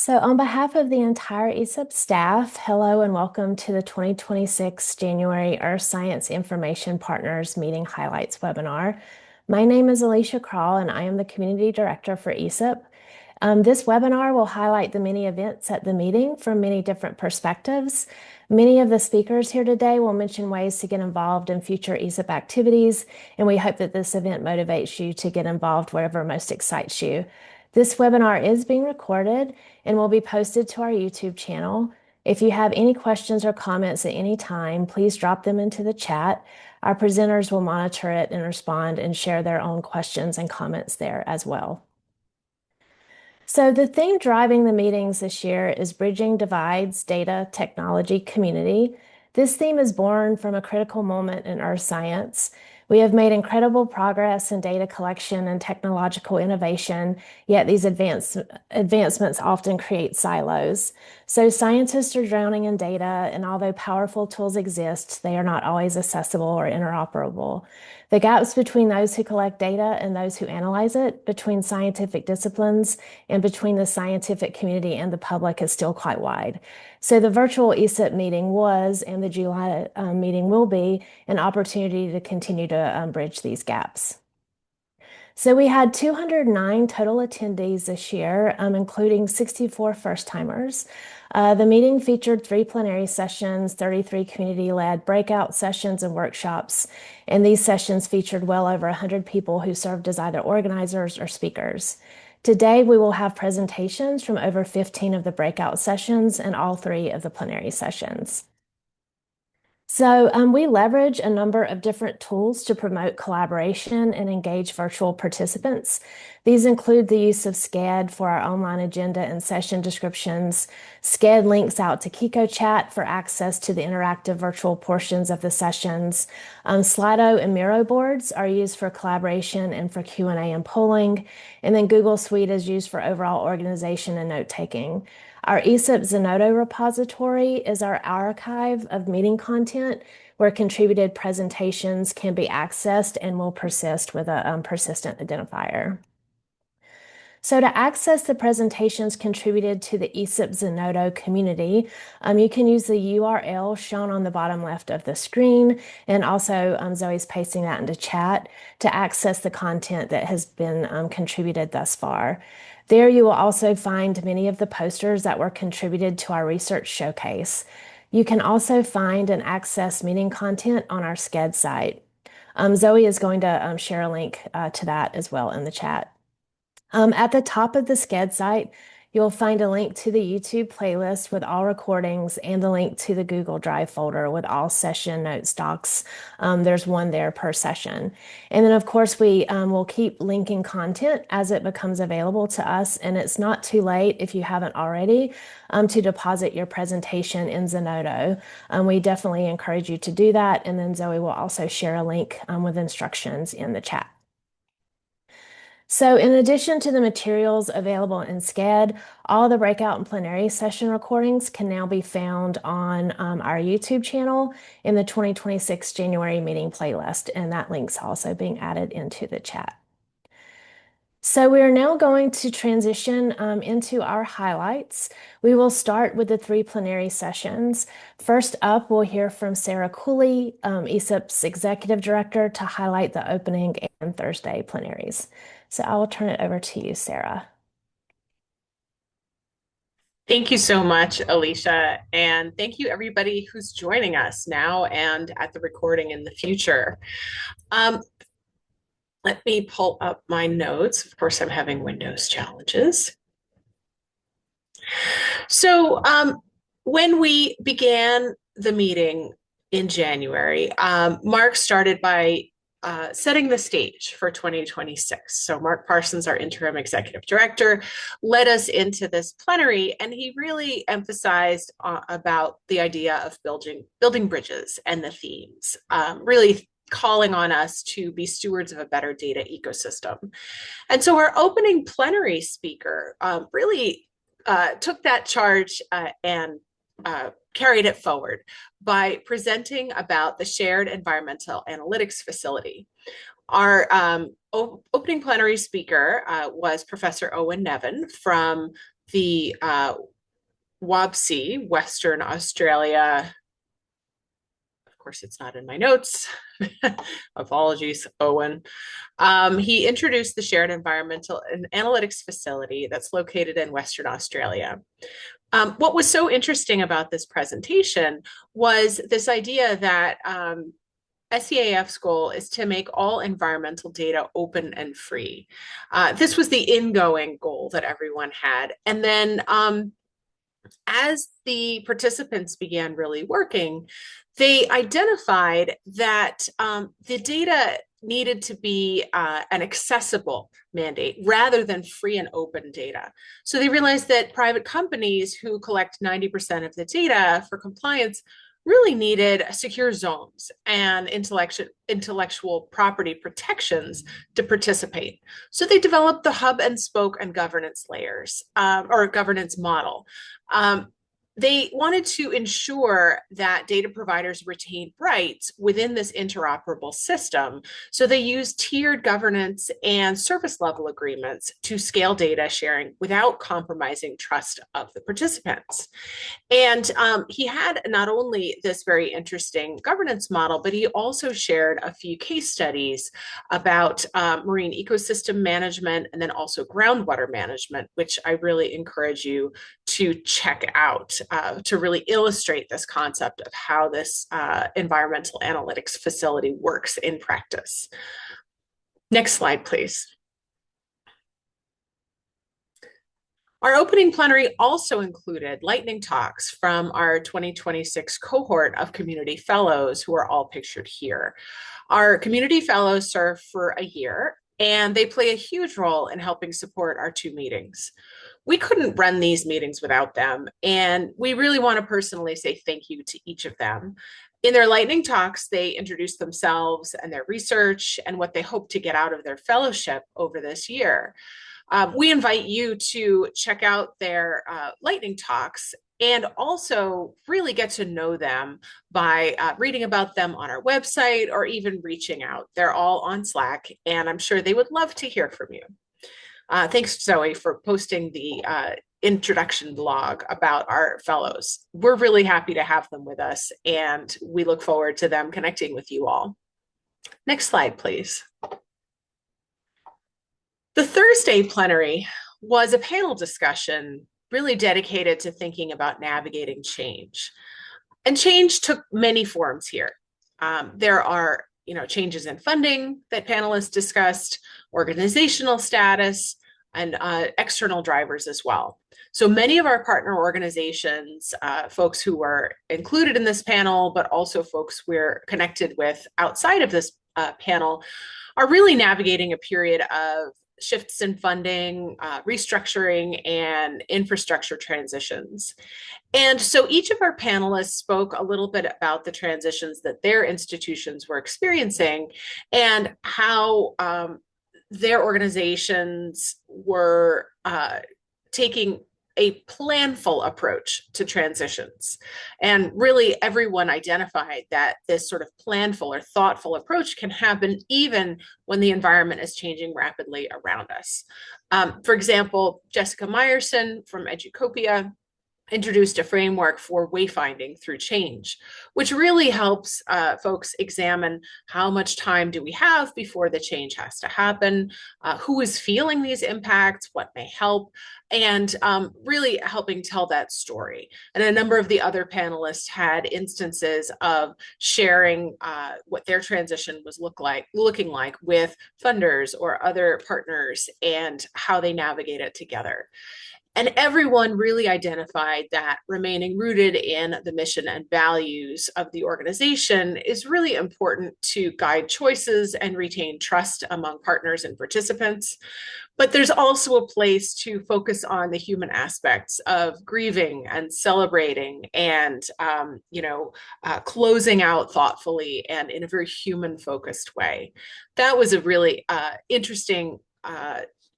So, on behalf of the entire ESIP staff, hello and welcome to the 2026 January Earth Science Information Partners Meeting Highlights webinar. My name is Alicia Krall and I am the Community Director for ESIP. This webinar will highlight the many events at the meeting from many different perspectives. Many of the speakers here today will mention ways to get involved in future ESIP activities, and we hope that this event motivates you to get involved wherever most excites you. This webinar is being recorded and will be posted to our YouTube channel. If you have any questions or comments at any time, please drop them into the chat. Our presenters will monitor it and respond and share their own questions and comments there as well. So the theme driving the meetings this year is Bridging Divides, Data, Technology, Community. This theme is born from a critical moment in earth science. We have made incredible progress in data collection and technological innovation, yet these advancements often create silos. So scientists are drowning in data, and although powerful tools exist, they are not always accessible or interoperable. The gaps between those who collect data and those who analyze it, between scientific disciplines, and between the scientific community and the public is still quite wide. So the virtual ESIP meeting was, and the July meeting will be, an opportunity to continue to bridge these gaps. So we had 209 total attendees this year, including 64 first-timers. The meeting featured 3 plenary sessions, 33 community-led breakout sessions and workshops, and these sessions featured well over 100 people who served as either organizers or speakers. Today, we will have presentations from over 15 of the breakout sessions and all 3 of the plenary sessions. So we leverage a number of different tools to promote collaboration and engage virtual participants. These include the use of SCED for our online agenda and session descriptions. SCED links out to KikoChat for access to the interactive virtual portions of the sessions. Slido and Miro boards are used for collaboration and for Q&A and polling. And then Google Suite is used for overall organization and note-taking. Our ESIP Zenodo repository is our archive of meeting content where contributed presentations can be accessed and will persist with a persistent identifier. So to access the presentations contributed to the ESIP Zenodo community, you can use the URL shown on the bottom left of the screen, and also Zoe's pasting that into chat to access the content that has been contributed thus far. There you will also find many of the posters that were contributed to our research showcase. You can also find and access meeting content on our SCED site. Zoe is going to share a link to that as well in the chat. At the top of the SCED site, you'll find a link to the YouTube playlist with all recordings and the link to the Google Drive folder with all session notes docs. There's one there per session. And then, of course, we will keep linking content as it becomes available to us. And it's not too late if you haven't already to deposit your presentation in Zenodo. We definitely encourage you to do that. And then Zoe will also share a link with instructions in the chat. So in addition to the materials available in SCED, all the breakout and plenary session recordings can now be found on our YouTube channel in the 2026 January meeting playlist, and that link's also being added into the chat. So we are now going to transition into our highlights. We will start with the 3 plenary sessions. First up, we'll hear from Sarah Cooley, ESIP's Executive Director, to highlight the opening and Thursday plenaries. So I will turn it over to you, Sarah. Thank you so much, Alicia. And thank you everybody who's joining us now and at the recording in the future. Let me pull up my notes. Of course, I'm having Windows challenges. So when we began the meeting in January, Mark started by setting the stage for 2026. So Mark Parsons, our interim executive director, led us into this plenary, and he really emphasized about the idea of building bridges and the themes, really calling on us to be stewards of a better data ecosystem. And so our opening plenary speaker really took that charge and carried it forward by presenting about the Shared Environmental Analytics Facility. Our opening plenary speaker was Professor Owen Nevin from the WABC, Western Australia. Of course, it's not in my notes. Apologies, Owen. He introduced the Shared Environmental and Analytics Facility that's located in Western Australia. What was so interesting about this presentation was this idea that SEAF's goal is to make all environmental data open and free. This was the ingoing goal that everyone had. And then as the participants began really working, they identified that the data needed to be an accessible mandate rather than free and open data. So they realized that private companies who collect 90% of the data for compliance really needed secure zones and intellectual property protections to participate. So they developed the hub and spoke and governance layers, or governance model. They wanted to ensure that data providers retained rights within this interoperable system. So they used tiered governance and service level agreements to scale data sharing without compromising trust of the participants. And he had not only this very interesting governance model, but he also shared a few case studies about marine ecosystem management and then also groundwater management, which I really encourage you to check out to really illustrate this concept of how this environmental analytics facility works in practice. Next slide, please. Our opening plenary also included lightning talks from our 2026 cohort of community fellows who are all pictured here. Our community fellows serve for a year, and they play a huge role in helping support our 2 meetings. We couldn't run these meetings without them, and we really want to personally say thank you to each of them. In their lightning talks, they introduced themselves and their research and what they hope to get out of their fellowship over this year. We invite you to check out their lightning talks and also really get to know them by reading about them on our website or even reaching out. They're all on Slack, and I'm sure they would love to hear from you. Thanks, Zoe, for posting the introduction blog about our fellows. We're really happy to have them with us, and we look forward to them connecting with you all. Next slide, please. The Thursday plenary was a panel discussion really dedicated to thinking about navigating change. And change took many forms here. There are changes in funding that panelists discussed, organizational status, and external drivers as well. So many of our partner organizations, folks who were included in this panel, but also folks we're connected with outside of this panel, are really navigating a period of shifts in funding, restructuring, and infrastructure transitions. And so each of our panelists spoke a little bit about the transitions that their institutions were experiencing and how their organizations were taking a planful approach to transitions. And really everyone identified that this sort of planful or thoughtful approach can happen even when the environment is changing rapidly around us. For example, Jessica Meyerson from Educopia introduced a framework for wayfinding through change, which really helps folks examine how much time do we have before the change has to happen, who is feeling these impacts, what may help, and really helping tell that story. And a number of the other panelists had instances of sharing what their transition was looking like with funders or other partners and how they navigate it together. And everyone really identified that remaining rooted in the mission and values of the organization is really important to guide choices and retain trust among partners and participants. But there's also a place to focus on the human aspects of grieving and celebrating and, closing out thoughtfully and in a very human-focused way. That was a really interesting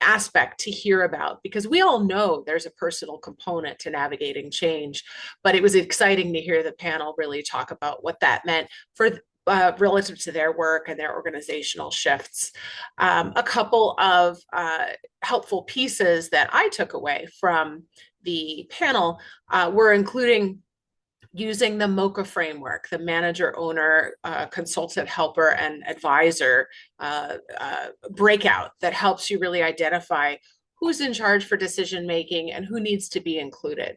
aspect to hear about, because we all know there's a personal component to navigating change, but it was exciting to hear the panel really talk about what that meant for relative to their work and their organizational shifts. A couple of helpful pieces that I took away from the panel were including using the MOCA framework, the manager, owner, consultant, helper, and advisor breakout that helps you really identify who's in charge for decision making and who needs to be included.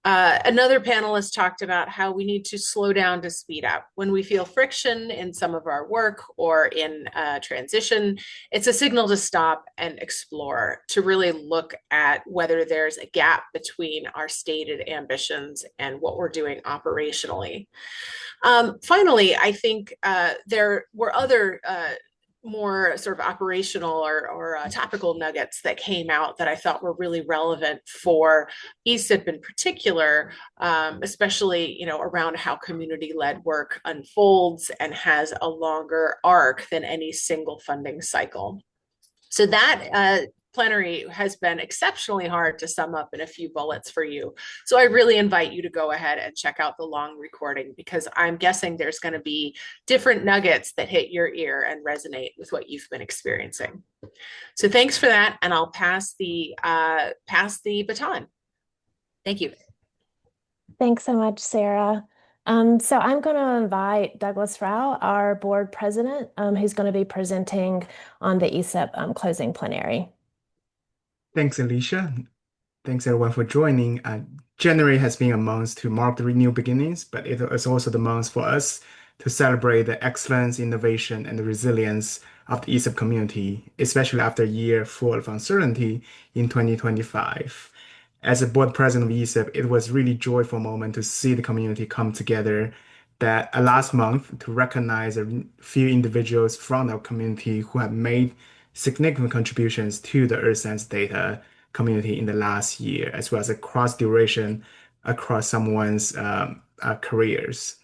Another panelist talked about how we need to slow down to speed up. When we feel friction in some of our work or in transition, it's a signal to stop and explore, to really look at whether there's a gap between our stated ambitions and what we're doing operationally. Finally, I think there were other more sort of operational or topical nuggets that came out that I thought were really relevant for ESIP in particular, especially around how community-led work unfolds and has a longer arc than any single funding cycle. So that plenary has been exceptionally hard to sum up in a few bullets for you. So I really invite you to go ahead and check out the long recording, because I'm guessing there's going to be different nuggets that hit your ear and resonate with what you've been experiencing. So thanks for that, and I'll pass the baton. Thank you. Thanks so much, Sarah. So I'm going to invite Douglas Rao, our board president, who's going to be presenting on the ESIP closing plenary. Thanks, Alicia. Thanks everyone for joining. January has been a month to mark the new beginnings, but it is also the month for us to celebrate the excellence, innovation, and the resilience of the ESIP community, especially after a year full of uncertainty in 2025. As a board president of ESIP, it was really joyful moment to see the community come together that last month to recognize a few individuals from our community who have made significant contributions to the Earth Science data community in the last year, as well as across duration across someone's careers.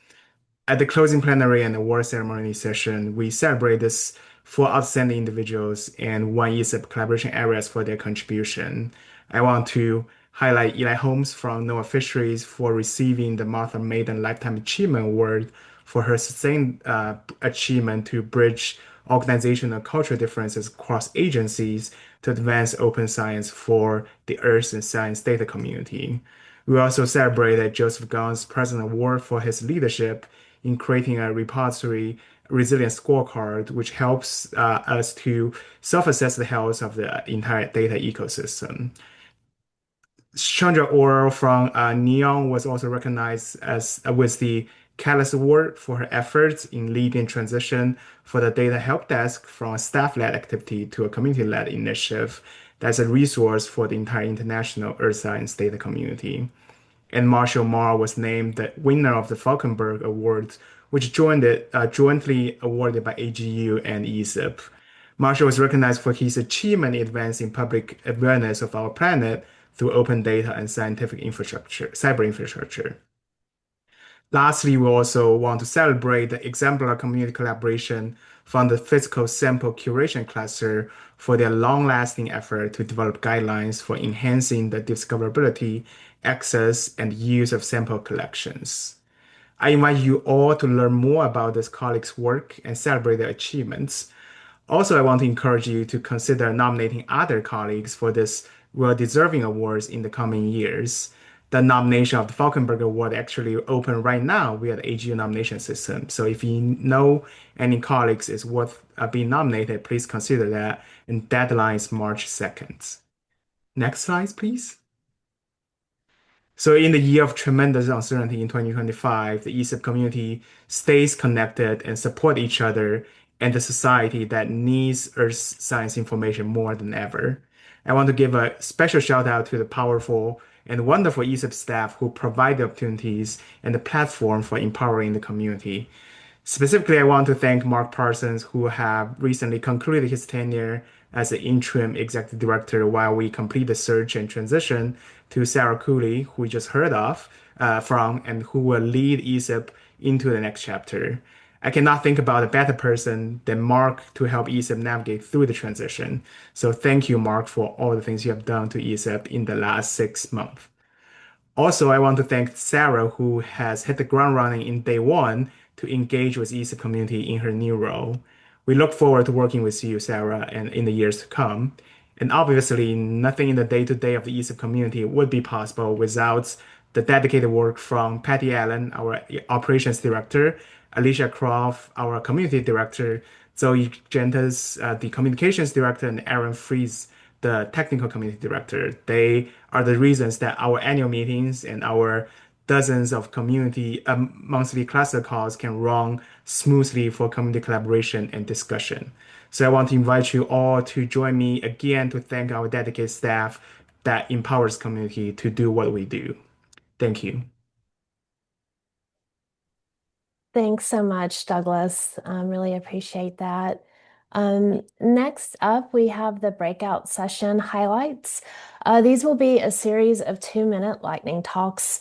At the closing plenary and award ceremony session, we celebrate this four outstanding individuals and one ESIP collaboration areas for their contribution. I want to highlight Eli Holmes from NOAA Fisheries for receiving the Martha Maiden Lifetime Achievement Award for her sustained achievement to bridge organizational cultural differences across agencies to advance open science for the Earth and Science data community. We also celebrated Joseph Gaughan's President Award for his leadership in creating a repository resilience scorecard, which helps us to self-assess the health of the entire data ecosystem. Chandra Orr from NEON was also recognized with the Catalyst Award for her efforts in leading transition for the data help desk from a staff-led activity to a community-led initiative that's a resource for the entire international Earth Science data community. And Marshall Marr was named the winner of the Falkenberg Award, which jointly awarded by AGU and ESIP. Marshall was recognized for his achievement in advancing public awareness of our planet through open data and scientific infrastructure, cyber infrastructure. Lastly, we also want to celebrate the exemplar community collaboration from the Physical Sample Curation Cluster for their long-lasting effort to develop guidelines for enhancing the discoverability, access, and use of sample collections. I invite you all to learn more about this colleagues' work and celebrate their achievements. Also, I want to encourage you to consider nominating other colleagues for this well-deserving awards in the coming years. The nomination of the Falkenberg Award actually open right now via the AGU nomination system. So if you know any colleagues is worth being nominated, please consider that. And deadline is March 2nd. Next slide, please. So in the year of tremendous uncertainty in 2025, the ESIP community stays connected and support each other and the society that needs Earth science information more than ever. I want to give a special shout out to the powerful and wonderful ESIP staff who provide the opportunities and the platform for empowering the community. Specifically, I want to thank Mark Parsons, who have recently concluded his tenure as the interim executive director while we complete the search and transition to Sarah Cooley, who we just heard from, and who will lead ESIP into the next chapter. I cannot think about a better person than Mark to help ESIP navigate through the transition. So thank you, Mark, for all the things you have done to ESIP in the last 6 months. Also, I want to thank Sarah, who has hit the ground running in day one to engage with ESIP community in her new role. We look forward to working with you, Sarah, and in the years to come. And obviously, nothing in the day-to-day of the ESIP community would be possible without the dedicated work from Patty Allen, our operations director, Alicia Croft, our community director, Zoe Gentis, the communications director, and Aaron Fries, the technical community director. They are the reasons that our annual meetings and our dozens of community monthly cluster calls can run smoothly for community collaboration and discussion. So I want to invite you all to join me again to thank our dedicated staff that empowers community to do what we do. Thank you. Thanks so much, Douglas. Really appreciate that. Next up, we have the breakout session highlights. These will be a series of 2-minute lightning talks.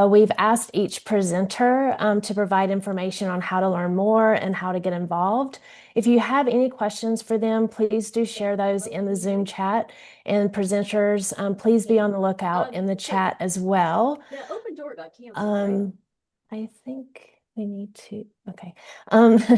We've asked each presenter to provide information on how to learn more and how to get involved. If you have any questions for them, please do share those in the Zoom chat. And presenters, please be on the lookout in the chat as well. The open door got canceled, right? I think we need to, okay.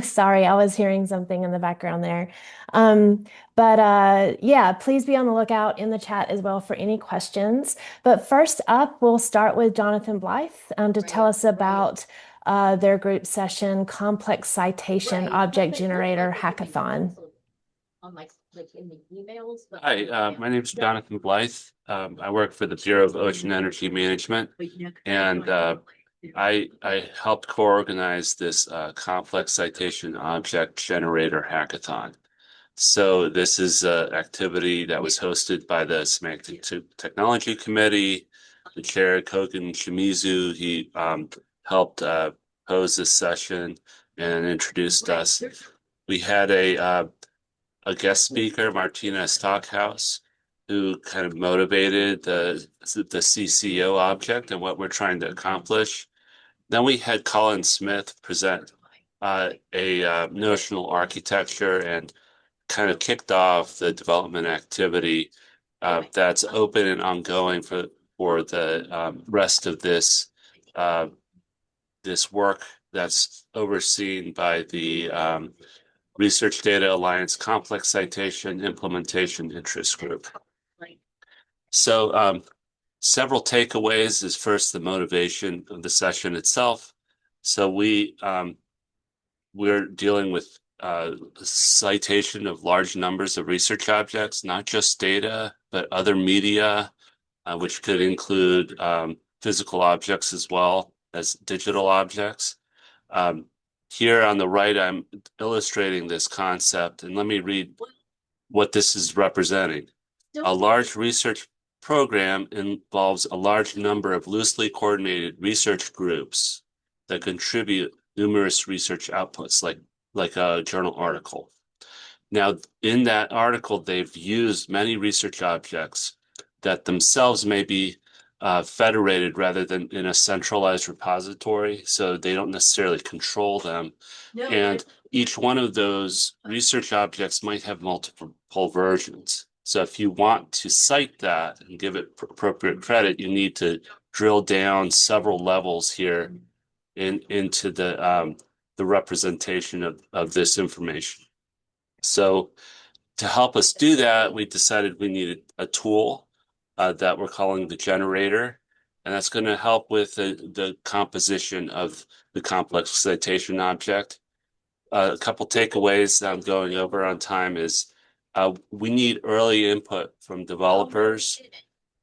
Sorry, I was hearing something in the background there. Yeah, please be on the lookout in the chat as well for any questions. But first up, we'll start with Jonathan Blythe to tell us about their group session, Complex Citation Object Generator Hackathon. On like in the emails. Hi, my name is Jonathan Blythe. I work for the Bureau of Ocean Energy Management, and I helped co-organize this complex citation object generator hackathon. So this is an activity that was hosted by the Semantic Technology Committee. The chair, Koken Shimizu, he helped pose this session and introduced us. We had a guest speaker, Martina Stockhouse, who kind of motivated the CCO object and what we're trying to accomplish. Then we had Colin Smith present a notional architecture and kind of kicked off the development activity that's open and ongoing for the rest of this this work that's overseen by the Research Data Alliance Complex Citation Implementation Interest Group. So several takeaways is first the motivation of the session itself. So we're dealing with citation of large numbers of research objects, not just data, but other media, which could include physical objects as well as digital objects. Here on the right, I'm illustrating this concept, and let me read what this is representing. A large research program involves a large number of loosely coordinated research groups that contribute numerous research outputs, like a journal article. Now, in that article, they've used many research objects that themselves may be federated rather than in a centralized repository, so they don't necessarily control them. And each one of those research objects might have multiple versions. So if you want to cite that and give it appropriate credit, you need to drill down several levels here into the representation of this information. So to help us do that, we decided we needed a tool that we're calling the generator, and that's going to help with the composition of the complex citation object. A couple takeaways that I'm going over on time is we need early input from developers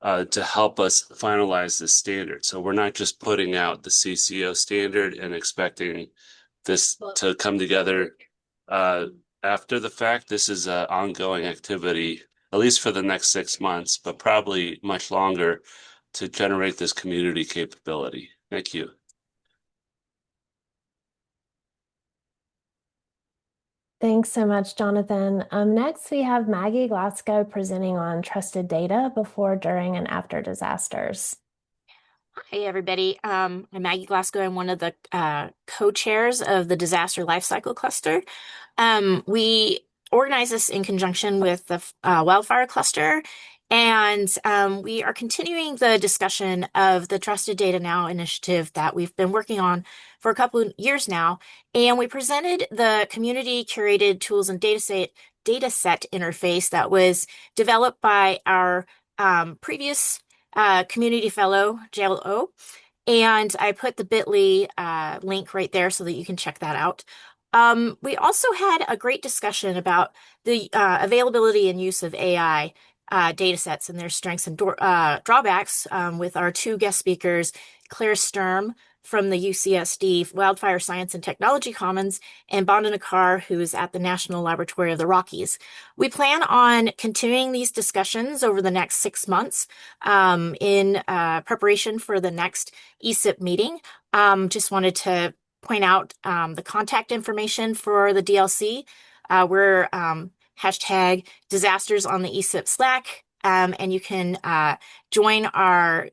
to help us finalize the standard. So we're not just putting out the CCO standard and expecting this to come together after the fact. This is an ongoing activity, at least for the next 6 months, but probably much longer, to generate this community capability. Thank you. Thanks so much, Jonathan. Next, we have Maggie Glasgow presenting on trusted data before, during, and after disasters. Hey, everybody. I'm Maggie Glasgow. I'm one of the co-chairs of the Disaster Lifecycle Cluster. We organize this in conjunction with the Wildfire Cluster, And we are continuing the discussion of the Trusted Data Now initiative that we've been working on for a couple of years now. And we presented the community curated tools and dataset interface that was developed by our previous community fellow, JLO. And I put the bit.ly link right there so that you can check that out. We also had a great discussion about the availability and use of AI data sets and their strengths and drawbacks with our two guest speakers, Claire Sturm from the UCSD Wildfire Science and Technology Commons, and Bandana Carr, who is at the National Laboratory of the Rockies. We plan on continuing these discussions over the next 6 months in preparation for the next ESIP meeting. Just wanted to point out the contact information for the DLC. We're hashtag disasters on the ESIP Slack, and you can join our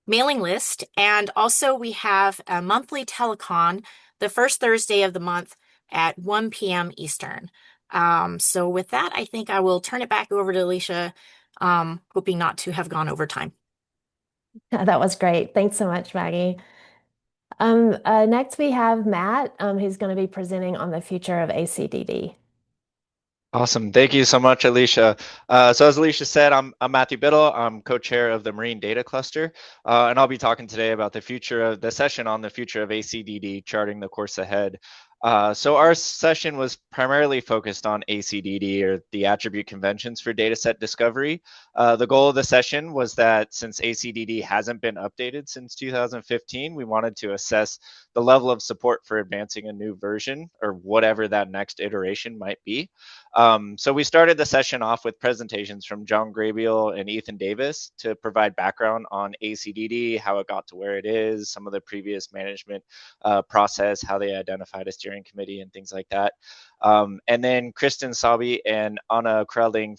mailing list. And also we have a monthly telecon the first Thursday of the month at 1 p.m. Eastern. So with that, I think I will turn it back over to Alicia, hoping not to have gone over time. That was great. Thanks so much, Maggie. Next we have Matt, who's going to be presenting on the future of ACDD. Awesome. Thank you so much, Alicia. So as Alicia said, I'm Matthew Biddle. I'm co-chair of the Marine Data Cluster, and I'll be talking today about the future of the session on the future of ACDD, charting the course ahead. So our session was primarily focused on ACDD, or the attribute conventions for dataset discovery. The goal of the session was that since ACDD hasn't been updated since 2015, we wanted to assess the level of support for advancing a new version, or whatever that next iteration might be. So we started the session off with presentations from John Grabiel and Ethan Davis to provide background on ACDD, how it got to where it is, some of the previous management process, how they identified a steering committee and things like that. And then Kristen Sabi and Anna Krelling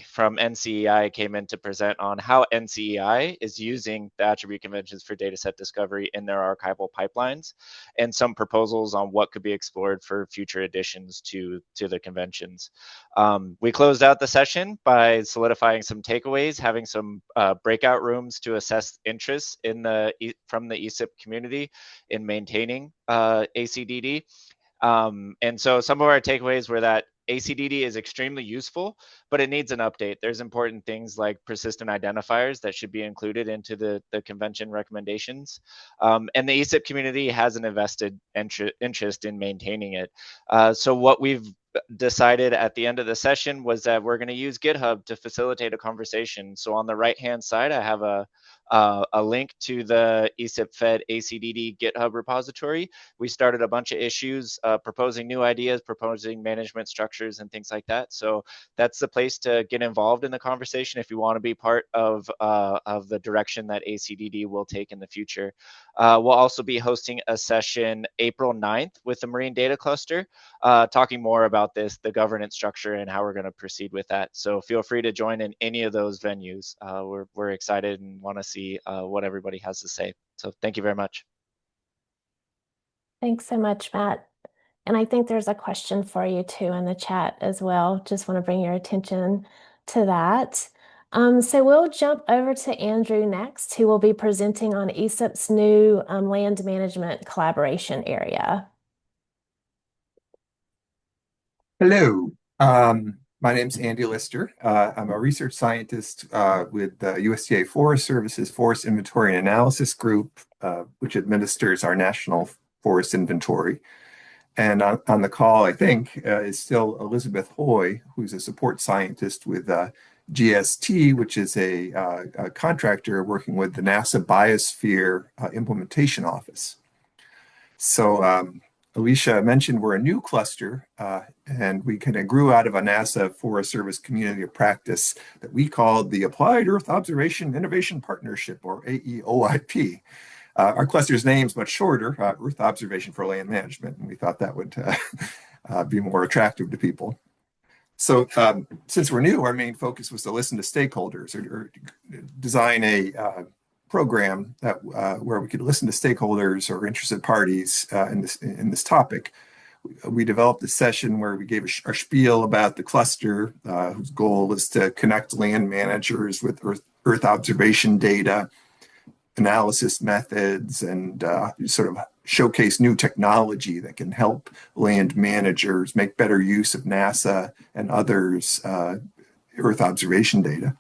from NCEI came in to present on how NCEI is using the attribute conventions for dataset discovery in their archival pipelines, and some proposals on what could be explored for future additions to the conventions. We closed out the session by solidifying some takeaways, having some breakout rooms to assess interest in from the ESIP community in maintaining ACDD. And so some of our takeaways were that ACDD is extremely useful, but it needs an update. There's important things like persistent identifiers that should be included into the convention recommendations. And the ESIP community has an invested interest in maintaining it. So what we've decided at the end of the session was that we're going to use GitHub to facilitate a conversation. So on the right-hand side, I have a link to the ESIP Fed ACDD GitHub repository. We started a bunch of issues, proposing new ideas, proposing management structures and things like that. So that's the place to get involved in the conversation if you want to be part of the direction that ACDD will take in the future. We'll also be hosting a session April 9th with the Marine Data Cluster, talking more about the governance structure and how we're going to proceed with that. So feel free to join in any of those venues. We're excited and want to see what everybody has to say. So thank you very much. Thanks so much, Matt. And I think there's a question for you too in the chat as well. Just want to bring your attention to that. So we'll jump over to Andrew next, who will be presenting on ESIP's new land management collaboration area. Hello, my name's Andy Lister. I'm a research scientist with the USDA Forest Service's Forest Inventory and Analysis Group, which administers our national forest inventory. And on the call, I think, is still Elizabeth Hoy, who's a support scientist with GST, which is a contractor working with the NASA Biosphere Implementation Office. So Alicia mentioned we're a new cluster, and we kind of grew out of a NASA Forest Service community of practice that we called the Applied Earth Observation Innovation Partnership, or AEOIP. Our cluster's name's much shorter, Earth Observation for Land Management, and we thought that would be more attractive to people. So since we're new, our main focus was to listen to stakeholders, or design a program that where we could listen to stakeholders or interested parties in this topic, we developed a session where we gave a spiel about the cluster, whose goal is to connect land managers with Earth observation data, analysis methods, and sort of showcase new technology that can help land managers make better use of NASA and others' Earth observation data.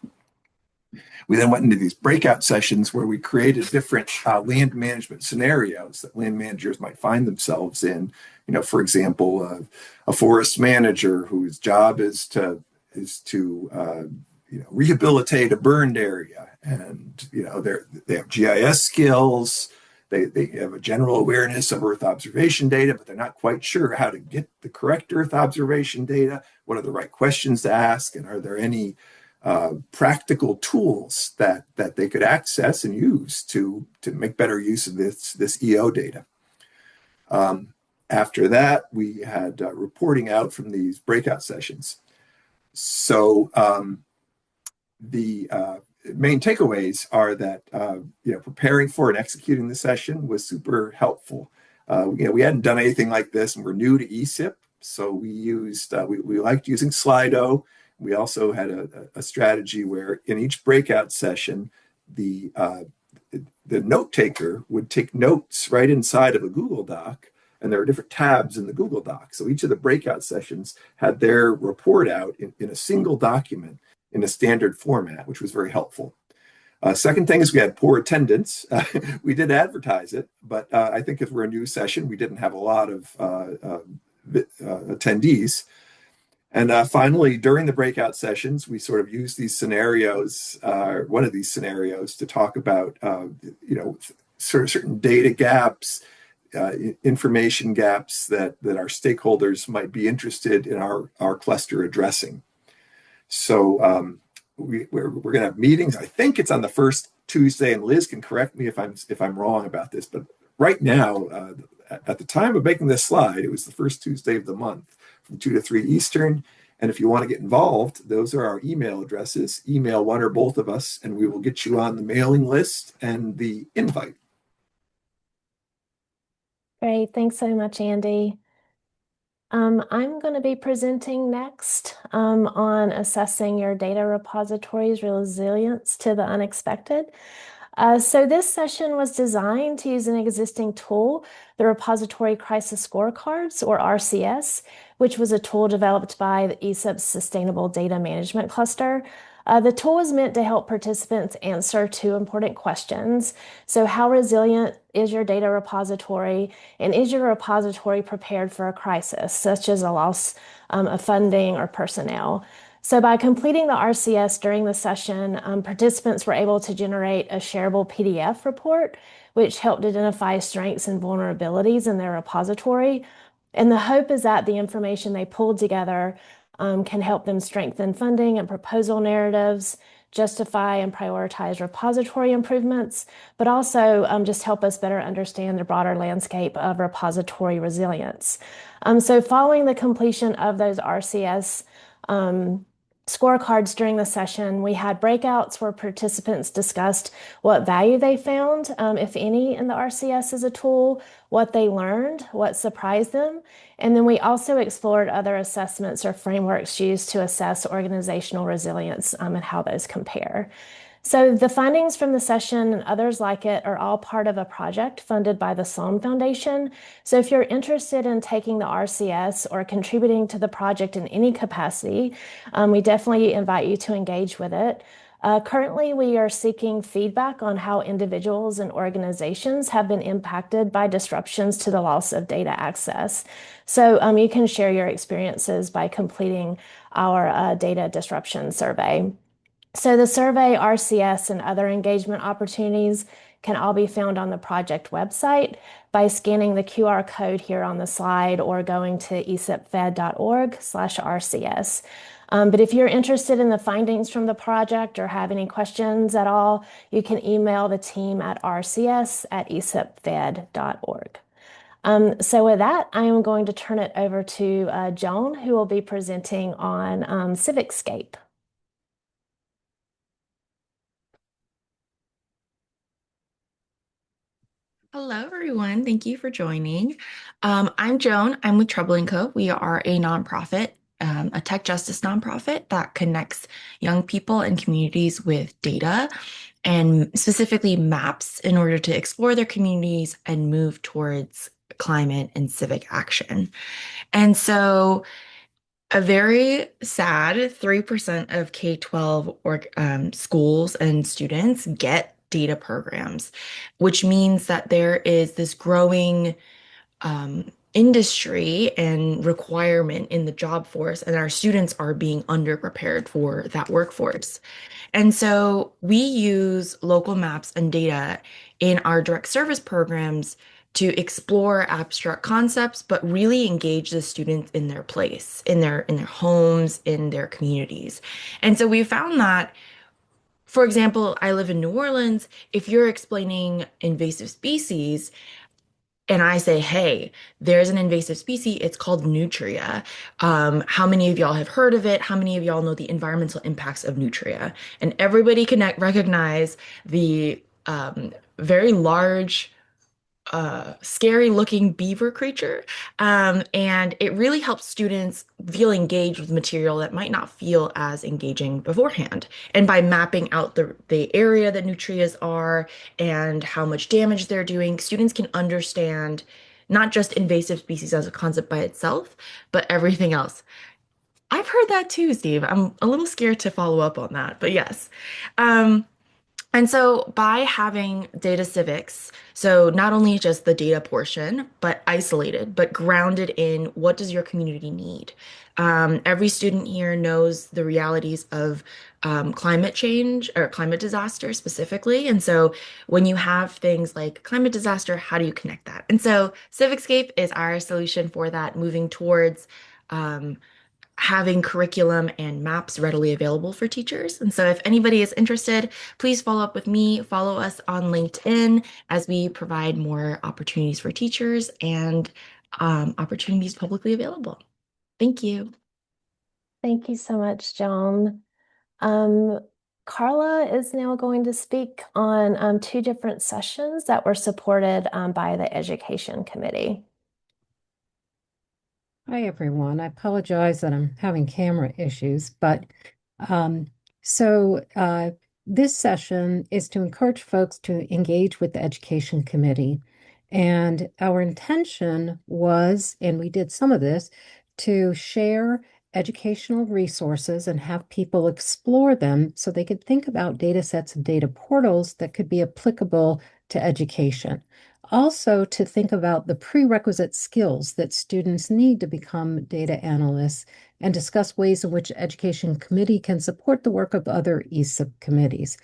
We then went into these breakout sessions where we created different land management scenarios that land managers might find themselves in. For example, a forest manager whose job is to rehabilitate a burned area, and they have GIS skills. They have a general awareness of Earth observation data, but they're not quite sure how to get the correct Earth observation data. What are the right questions to ask, and are there any practical tools that they could access and use to make better use of this EO data? After that, we had reporting out from these breakout sessions. So the main takeaways are that preparing for and executing the session was super helpful. We hadn't done anything like this, and we're new to ESIP, so we used we liked using Slido. We also had a strategy where in each breakout session, the note taker would take notes right inside of a Google Doc, and there are different tabs in the Google Doc. So each of the breakout sessions had their report out in a single document in a standard format, which was very helpful. Second thing is we had poor attendance. We did advertise it, but I think if we're a new session, we didn't have a lot of attendees. And finally, during the breakout sessions, we sort of used these scenarios, one of these scenarios, to talk about, sort of certain data gaps, information gaps that our stakeholders might be interested in our cluster addressing. So we're going to have meetings. I think it's on the first Tuesday, and Liz can correct me if I'm wrong about this. But right now, at the time of making this slide, it was the first Tuesday of the month from 2 to 3 Eastern. And if you want to get involved, those are our email addresses. Email one or both of us, and we will get you on the mailing list and the invite. Great. Thanks so much, Andy. I'm going to be presenting next on assessing your data repository's resilience to the unexpected. So this session was designed to use an existing tool, the Repository Crisis Scorecards, or RCS, which was a tool developed by the ESIP's Sustainable Data Management Cluster. The tool is meant to help participants answer 2 important questions. So how resilient is your data repository, and is your repository prepared for a crisis, such as a loss of funding or personnel? So by completing the RCS during the session, participants were able to generate a shareable PDF report, which helped identify strengths and vulnerabilities in their repository. And the hope is that the information they pulled together can help them strengthen funding and proposal narratives, justify and prioritize repository improvements, but also just help us better understand the broader landscape of repository resilience. So following the completion of those RCS scorecards during the session, we had breakouts where participants discussed what value they found, if any, in the RCS as a tool, what they learned, what surprised them, and then we also explored other assessments or frameworks used to assess organizational resilience and how those compare. So the findings from the session and others like it are all part of a project funded by the Sloan Foundation. So if you're interested in taking the RCS or contributing to the project in any capacity, we definitely invite you to engage with it. Currently, we are seeking feedback on how individuals and organizations have been impacted by disruptions to the loss of data access. So you can share your experiences by completing our data disruption survey. So the survey, RCS, and other engagement opportunities can all be found on the project website by scanning the QR code here on the slide or going to esipfed.org/RCS. But if you're interested in the findings from the project or have any questions at all, you can email the team at rcs@esipfed.org. So with that, I am going to turn it over to Joan, who will be presenting on CivicScape. Hello, everyone. Thank you for joining. I'm Joan. I'm with Trouble & Co. We are a nonprofit, a tech justice nonprofit that connects young people and communities with data and specifically maps in order to explore their communities and move towards climate and civic action. And so a very sad 3% of K-12 schools and students get data programs, which means that there is this growing industry and requirement in the job force, and our students are being underprepared for that workforce. And so we use local maps and data in our direct service programs to explore abstract concepts, but really engage the students in their place, in their homes, in their communities. And so we found that, for example, I live in New Orleans. If you're explaining invasive species, and I say, hey, there's an invasive species, it's called nutria. How many of y'all have heard of it? How many of y'all know the environmental impacts of nutria? And everybody can recognize the very large, scary looking beaver creature. And it really helps students feel engaged with material that might not feel as engaging beforehand. And by mapping out the area that nutrias are and how much damage they're doing, students can understand not just invasive species as a concept by itself, but everything else. I've heard that too, Steve. I'm a little scared to follow up on that, but yes. Um, and so by having data civics, so not only just the data portion, but isolated, but grounded in what does your community need? Every student here knows the realities of climate change or climate disaster specifically. And so when you have things like climate disaster, how do you connect that? And so Civicscape is our solution for that, moving towards um, having curriculum and maps readily available for teachers. And so if anybody is interested, please follow up with me, follow us on LinkedIn as we provide more opportunities for teachers and opportunities publicly available. Thank you. Thank you so much, Joan. Um, Carla is now going to speak on two different sessions that were supported by the Education Committee. Hi, everyone. I apologize that I'm having camera issues, but um, so this session is to encourage folks to engage with the Education Committee. And our intention was, and we did some of this, to share educational resources and have people explore them so they could think about data sets and data portals that could be applicable to education. Also, to think about the prerequisite skills that students need to become data analysts and discuss ways in which Education Committee can support the work of other ESIP committees.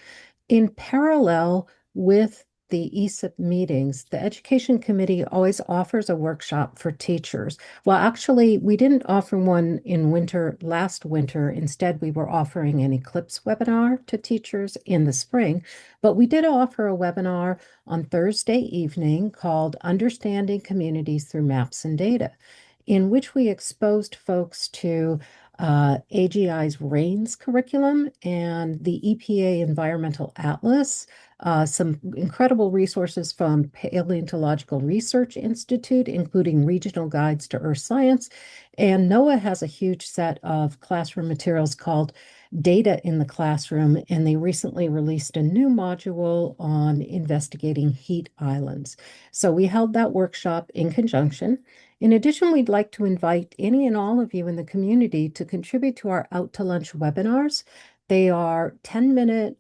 In parallel with the ESIP meetings, the Education Committee always offers a workshop for teachers. Well, actually, we didn't offer one in last winter. Instead, we were offering an Eclipse webinar to teachers in the spring, but we did offer a webinar on Thursday evening called Understanding Communities Through Maps and Data, in which we exposed folks to AGI's RAINS curriculum and the EPA Environmental Atlas, some incredible resources from Paleontological Research Institute, including regional guides to earth science. And NOAA has a huge set of classroom materials called Data in the Classroom, and they recently released a new module on investigating heat islands. So we held that workshop in conjunction. In addition, we'd like to invite any and all of you in the community to contribute to our Out to Lunch webinars. They are 10-minute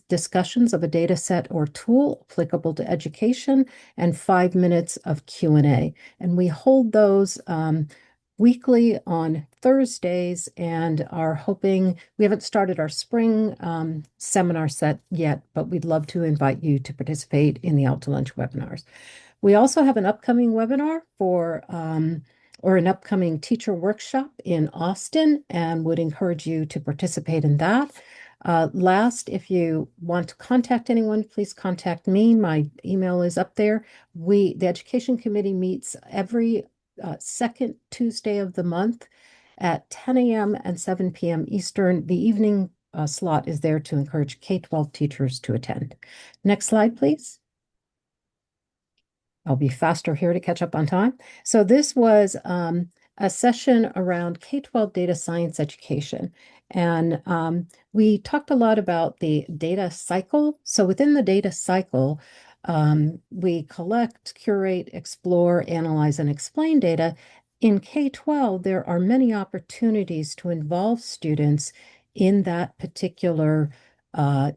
discussions of a data set or tool applicable to education and 5 minutes of Q&A. And we hold those weekly on Thursdays and are hoping, we haven't started our spring seminar set yet, but we'd love to invite you to participate in the Out to Lunch webinars. We also have an upcoming webinar or an upcoming teacher workshop in Austin and would encourage you to participate in that. Last, if you want to contact anyone, please contact me. My email is up there. The Education Committee meets every second Tuesday of the month at 10 a.m. and 7 p.m. Eastern. The evening slot is there to encourage K-12 teachers to attend. Next slide, please. I'll be faster here to catch up on time. So this was a session around K-12 data science education. And we talked a lot about the data cycle. So within the data cycle, we collect, curate, explore, analyze, and explain data. In K-12, there are many opportunities to involve students in that particular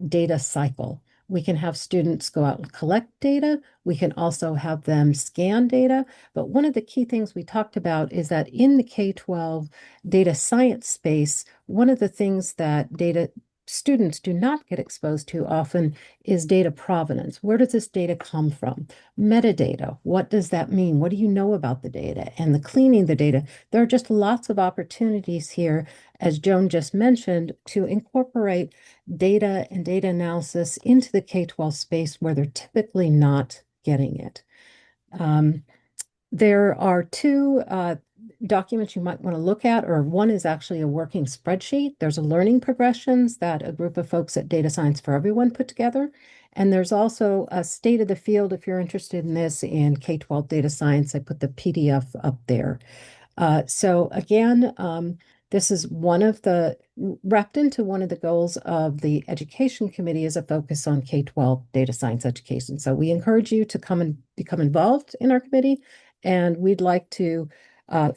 data cycle. We can have students go out and collect data. We can also have them scan data. But one of the key things we talked about is that in the K-12 data science space, one of the things that data students do not get exposed to often is data provenance. Where does this data come from? Metadata, what does that mean? What do you know about the data? And the cleaning the data. There are just lots of opportunities here, as Joan just mentioned, to incorporate data and data analysis into the K-12 space where they're typically not getting it. There are two documents you might want to look at, or one is actually a working spreadsheet. There's a learning progressions that a group of folks at Data Science for Everyone put together. And there's also a state of the field if you're interested in this in K-12 data science. I put the PDF up there. So again, this is one of the wrapped into one of the goals of the Education Committee is a focus on K-12 data science education. So we encourage you to come and become involved in our committee, and we'd like to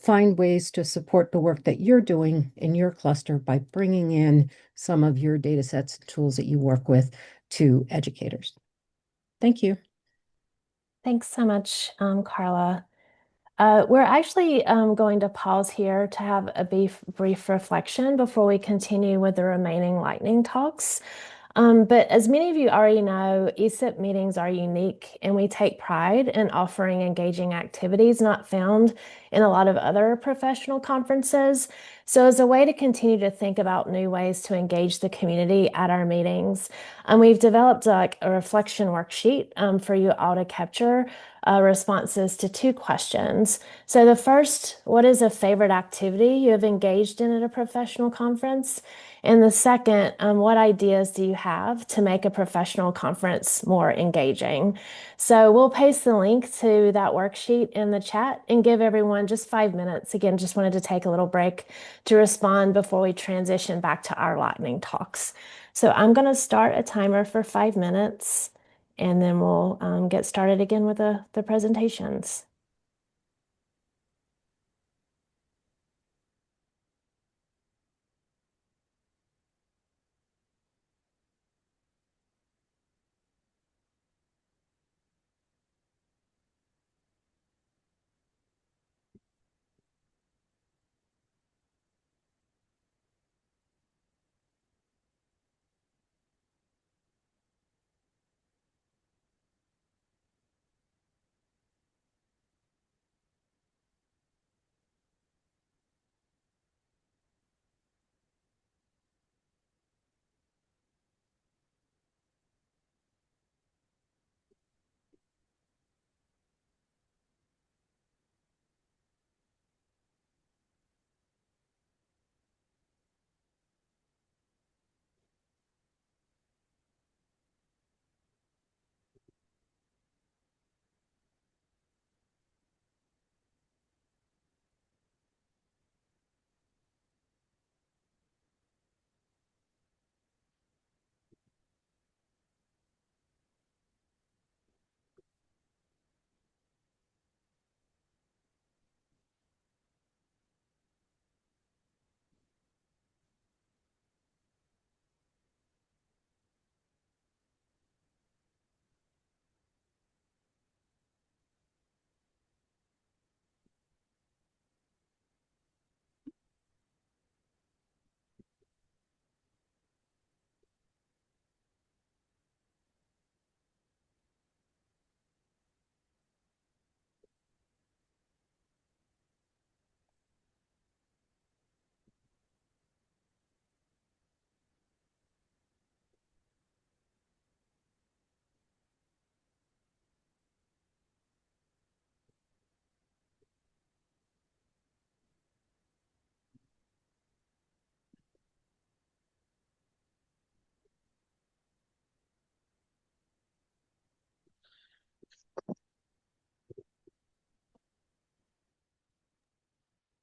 find ways to support the work that you're doing in your cluster by bringing in some of your data sets and tools that you work with to educators. Thank you. Thanks so much, Carla. We're actually going to pause here to have a brief reflection before we continue with the remaining lightning talks. But as many of you already know, ESIP meetings are unique, and we take pride in offering engaging activities not found in a lot of other professional conferences. So as a way to continue to think about new ways to engage the community at our meetings, we've developed like a reflection worksheet for you all to capture responses to two questions. So the first, what is a favorite activity you have engaged in at a professional conference? And the second, what ideas do you have to make a professional conference more engaging? So we'll paste the link to that worksheet in the chat and give everyone just 5 minutes. Again, just wanted to take a little break to respond before we transition back to our lightning talks. So I'm going to start a timer for 5 minutes, and then we'll get started again with the presentations.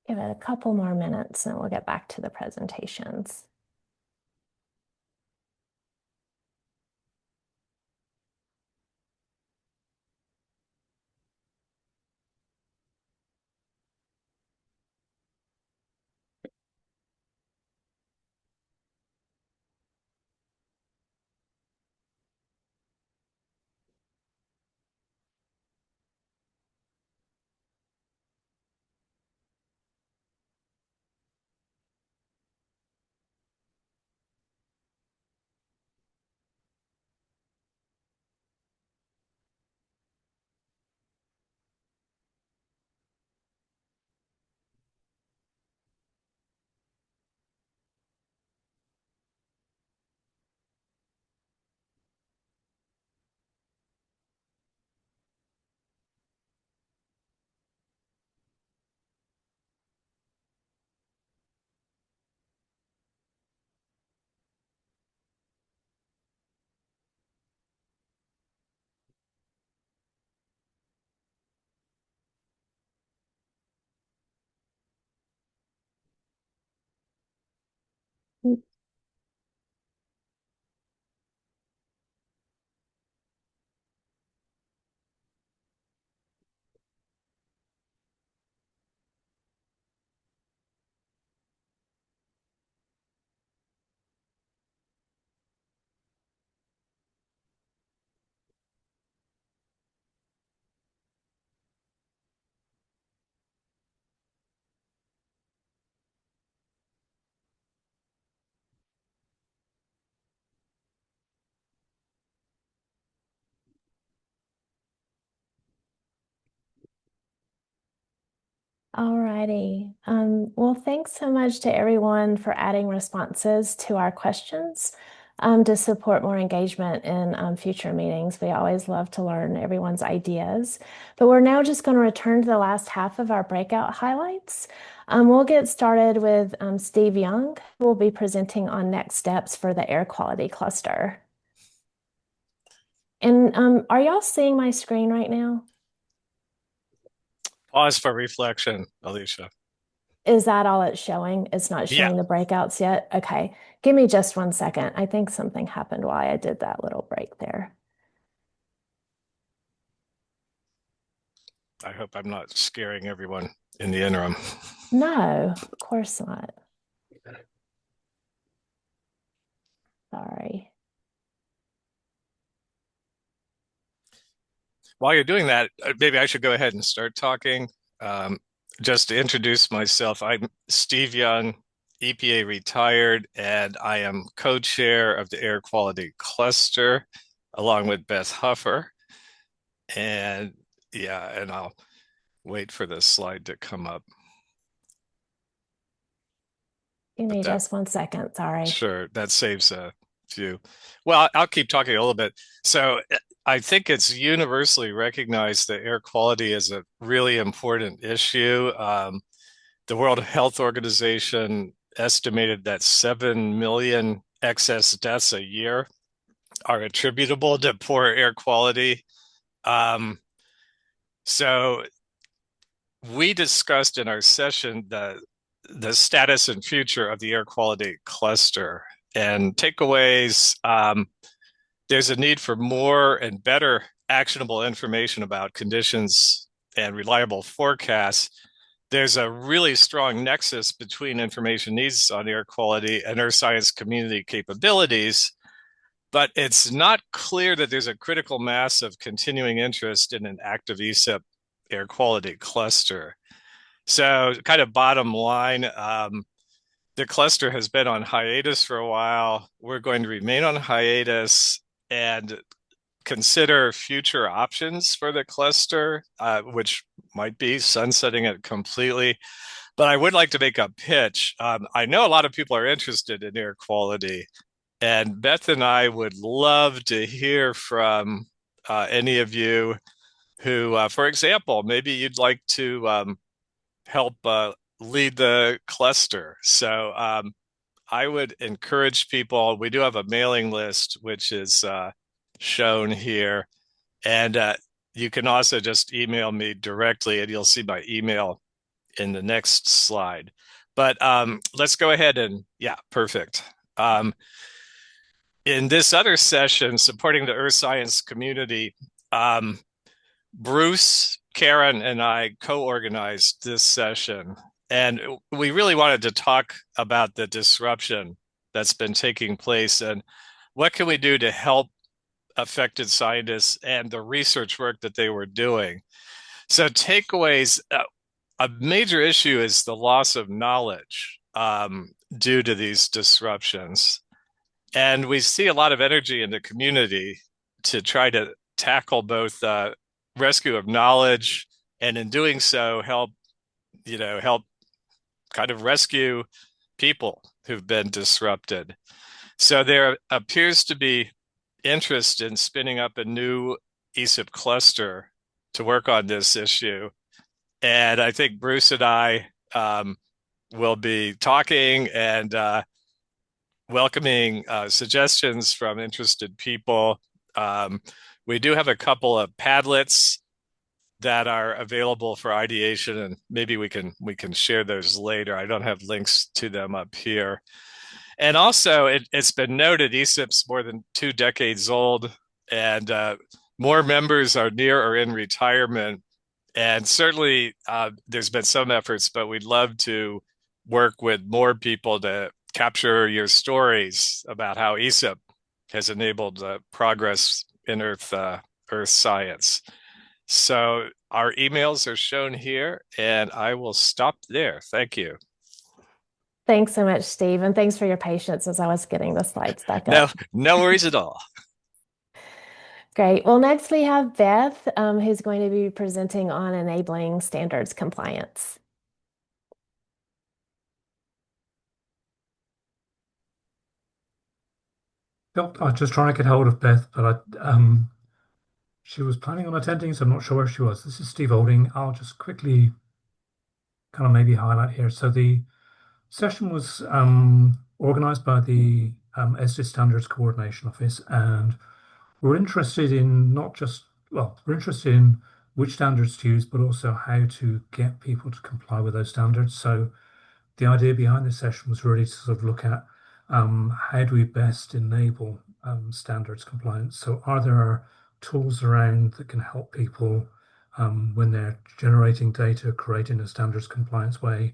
Give it a couple more minutes and we'll get back to the presentations. Alrighty. Well, thanks so much to everyone for adding responses to our questions to support more engagement in future meetings. We always love to learn everyone's ideas. But we're now just going to return to the last half of our breakout highlights. We'll get started with Steve Young, who will be presenting on next steps for the air quality cluster. And are y'all seeing my screen right now? Pause for reflection, Alicia. Is that all it's showing? It's not showing the breakouts yet? Okay. Give me just 1 second. I think something happened while I did that little break there. I hope I'm not scaring everyone in the interim. No, of course not. Sorry. While you're doing that, maybe I should go ahead and start talking. Just to introduce myself, I'm Steve Young, EPA retired, and I am co-chair of the Air Quality Cluster, along with Beth Huffer. And and I'll wait for this slide to come up. Give me just 1 second. Sorry. Sure, that saves a few. Well, I'll keep talking a little bit. So I think it's universally recognized that air quality is a really important issue. The World Health Organization estimated that 7 million excess deaths a year are attributable to poor air quality. So we discussed in our session the status and future of the air quality cluster and takeaways. There's a need for more and better actionable information about conditions and reliable forecasts. There's a really strong nexus between information needs on air quality and earth science community capabilities, but it's not clear that there's a critical mass of continuing interest in an active ESIP air quality cluster. So kind of bottom line, the cluster has been on hiatus for a while. We're going to remain on hiatus and consider future options for the cluster, which might be sunsetting it completely. But I would like to make a pitch. I know a lot of people are interested in air quality, and Beth and I would love to hear from any of you who, for example, maybe you'd like to help lead the cluster. So I would encourage people. We do have a mailing list, which is shown here. And you can also just email me directly, and you'll see my email in the next slide. But let's go ahead and, yeah, perfect. In this other session, supporting the earth science community, Bruce, Karen, and I co-organized this session. And we really wanted to talk about the disruption that's been taking place and what can we do to help affected scientists and the research work that they were doing. So takeaways, a major issue is the loss of knowledge due to these disruptions. And we see a lot of energy in the community to try to tackle both rescue of knowledge and in doing so help kind of rescue people who've been disrupted. So there appears to be interest in spinning up a new ESIP cluster to work on this issue. And I think Bruce and I will be talking and welcoming suggestions from interested people. We do have a couple of Padlets that are available for ideation, and maybe we can share those later. I don't have links to them up here. And also, it's been noted ESIP's more than 2 decades old, and more members are near or in retirement. And certainly, there's been some efforts, but we'd love to work with more people to capture your stories about how ESIP has enabled progress in Earth science. So our emails are shown here, and I will stop there. Thank you. Thanks so much, Steve, and thanks for your patience as I was getting the slides back up. No worries at all. Great. Well, next we have Beth, who's going to be presenting on enabling standards compliance. Yep, I was just trying to get hold of Beth, but she was planning on attending, so I'm not sure where she was. This is Steve Olding. I'll just quickly kind of maybe highlight here. So the session was organized by the ESIP Standards Coordination Office, and we're interested in we're interested in which standards to use, but also how to get people to comply with those standards. So the idea behind this session was really to sort of look at how do we best enable standards compliance. So are there tools around that can help people when they're generating data, creating a standards compliance way?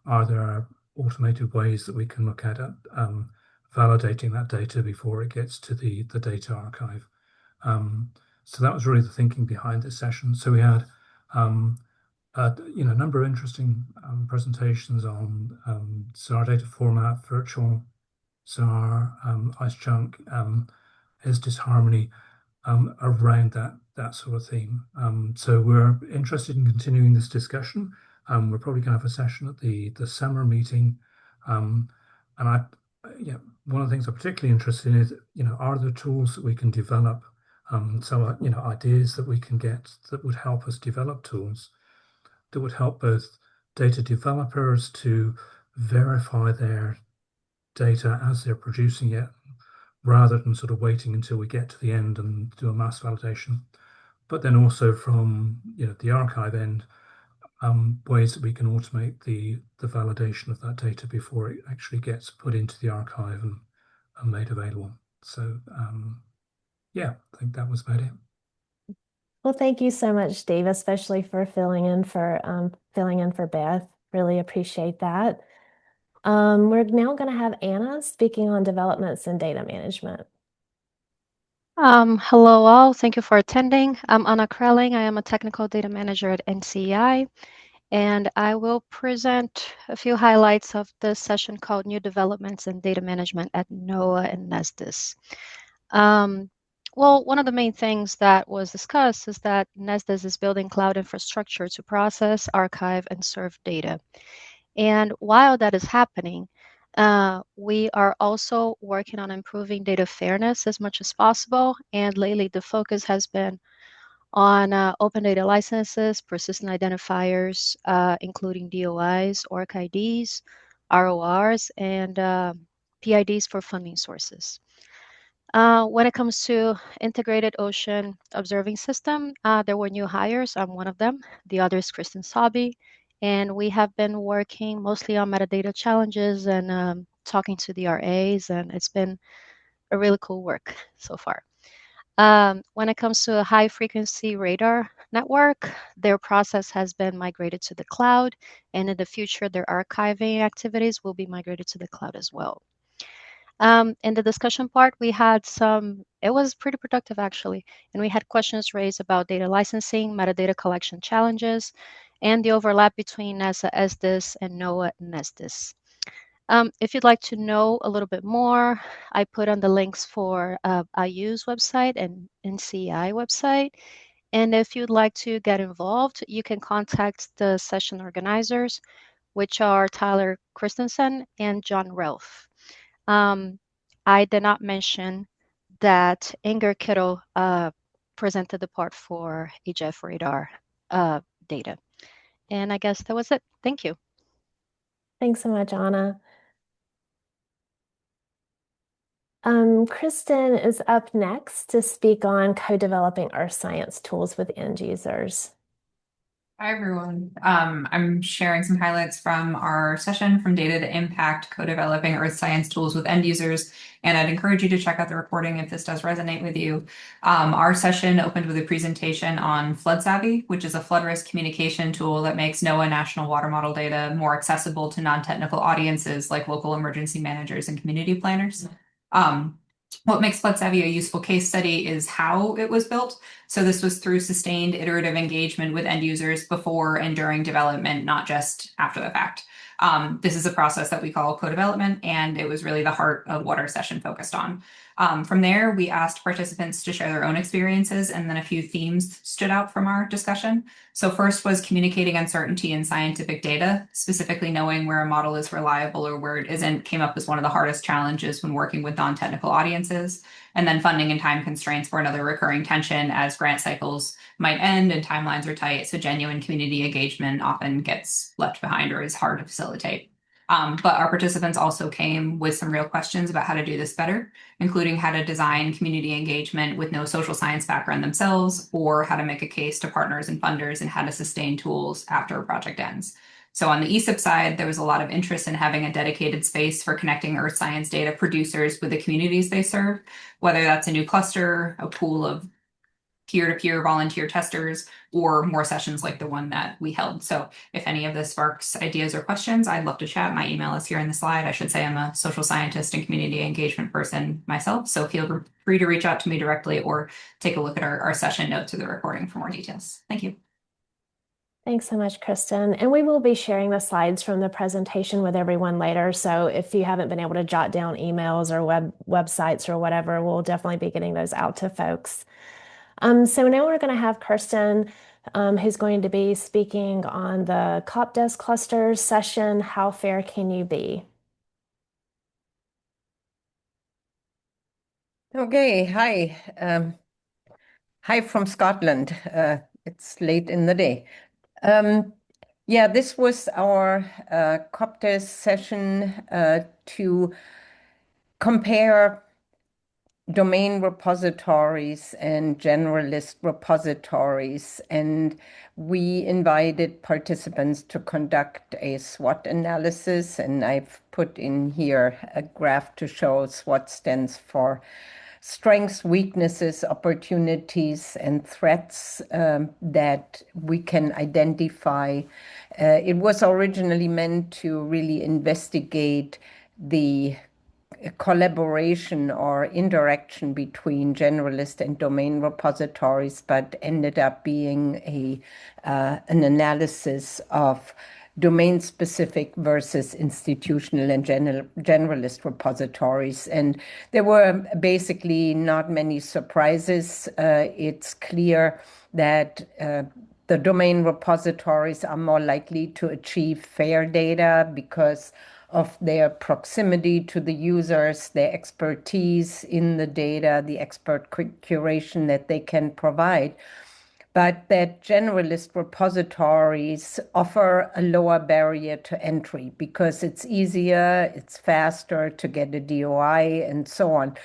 Are there automated ways that we can look at validating that data before it gets to the data archive? So that was really the thinking behind this session. So we had a number of interesting presentations on SAR data format, virtual SAR, IceChunk, ESDIS Harmony, around that sort of theme. So we're interested in continuing this discussion. We're probably going to have a session at the summer meeting, and one of the things I'm particularly interested in is, are there tools that we can develop? Ideas that we can get that would help us develop tools that would help both data developers to verify their data as they're producing it, rather than sort of waiting until we get to the end and do a mass validation. But then also from the archive end, ways that we can automate the validation of that data before it actually gets put into the archive and made available. So I think that was about it. Well, thank you so much, Steve, especially for filling in for Beth. Really appreciate that. We're now going to have Anna speaking on developments in data management. Hello all, thank you for attending. I'm Anna Krelling. I am a technical data manager at NCEI, and I will present a few highlights of this session called New Developments in Data Management at NOAA and NESDIS. Well, one of the main things that was discussed is that NESDIS is building cloud infrastructure to process, archive, and serve data. And while that is happening, we are also working on improving data fairness as much as possible. And lately, the focus has been on open data licenses, persistent identifiers, including DOIs, ORC IDs, RORs, and PIDs for funding sources. When it comes to integrated ocean observing system, there were new hires. I'm one of them. The other is Kristen Sabi. And we have been working mostly on metadata challenges and talking to the RAs, and it's been a really cool work so far. When it comes to a high frequency radar network, their process has been migrated to the cloud, and in the future, their archiving activities will be migrated to the cloud as well. In the discussion part, we had it was pretty productive actually, and we had questions raised about data licensing, metadata collection challenges, and the overlap between NASA ESDIS and NOAA NESDIS. If you'd like to know a little bit more, I put on the links for IU's website and NCI website. And if you'd like to get involved, you can contact the session organizers, which are Tyler Christensen and John Ralph. I did not mention that Inger Kittle presented the part for HF radar data. And I guess that was it. Thank you. Thanks so much, Anna. Kristen is up next to speak on co-developing earth science tools with end users. Hi, everyone. I'm sharing some highlights from our session from Data to Impact, co-developing earth science tools with end users. And I'd encourage you to check out the recording if this does resonate with you. Our session opened with a presentation on Flood Savvy, which is a flood risk communication tool that makes NOAA National Water Model data more accessible to non-technical audiences like local emergency managers and community planners. What makes Flood Savvy a useful case study is how it was built. So this was through sustained iterative engagement with end users before and during development, not just after the fact. This is a process that we call co-development, and it was really the heart of what our session focused on. From there, we asked participants to share their own experiences, and then a few themes stood out from our discussion. So first was communicating uncertainty in scientific data, specifically knowing where a model is reliable or where it isn't came up as one of the hardest challenges when working with non-technical audiences. And then funding and time constraints were another recurring tension as grant cycles might end and timelines are tight. So genuine community engagement often gets left behind or is hard to facilitate. But our participants also came with some real questions about how to do this better, including how to design community engagement with no social science background themselves, or how to make a case to partners and funders and how to sustain tools after a project ends. So on the ESIP side, there was a lot of interest in having a dedicated space for connecting earth science data producers with the communities they serve, whether that's a new cluster, a pool of peer-to-peer volunteer testers, or more sessions like the one that we held. So if any of this sparks ideas or questions, I'd love to chat. My email is here in the slide. I should say I'm a social scientist and community engagement person myself. So feel free to reach out to me directly or take a look at our session notes or the recording for more details. Thank you. Thanks so much, Kristen. And we will be sharing the slides from the presentation with everyone later. So if you haven't been able to jot down emails or websites or whatever, we'll definitely be getting those out to folks. So now we're going to have Kirsten, who's going to be speaking on the CopDesk clusters session, How Fair Can You Be? Okay, hi. Hi from Scotland. It's late in the day. Yeah, this was our CopDesk session to compare domain repositories and generalist repositories, and we invited participants to conduct a SWOT analysis, and I've put in here a graph to show SWOT stands for strengths, weaknesses, opportunities, and threats that we can identify. It was originally meant to really investigate the collaboration or interaction between generalist and domain repositories, but ended up being an analysis of domain-specific versus institutional and generalist repositories. And there were basically not many surprises. It's clear that the domain repositories are more likely to achieve fair data because of their proximity to the users, their expertise in the data, the expert curation that they can provide. but that generalist repositories offer a lower barrier to entry because it's easier, it's faster to get a DOI, and so on.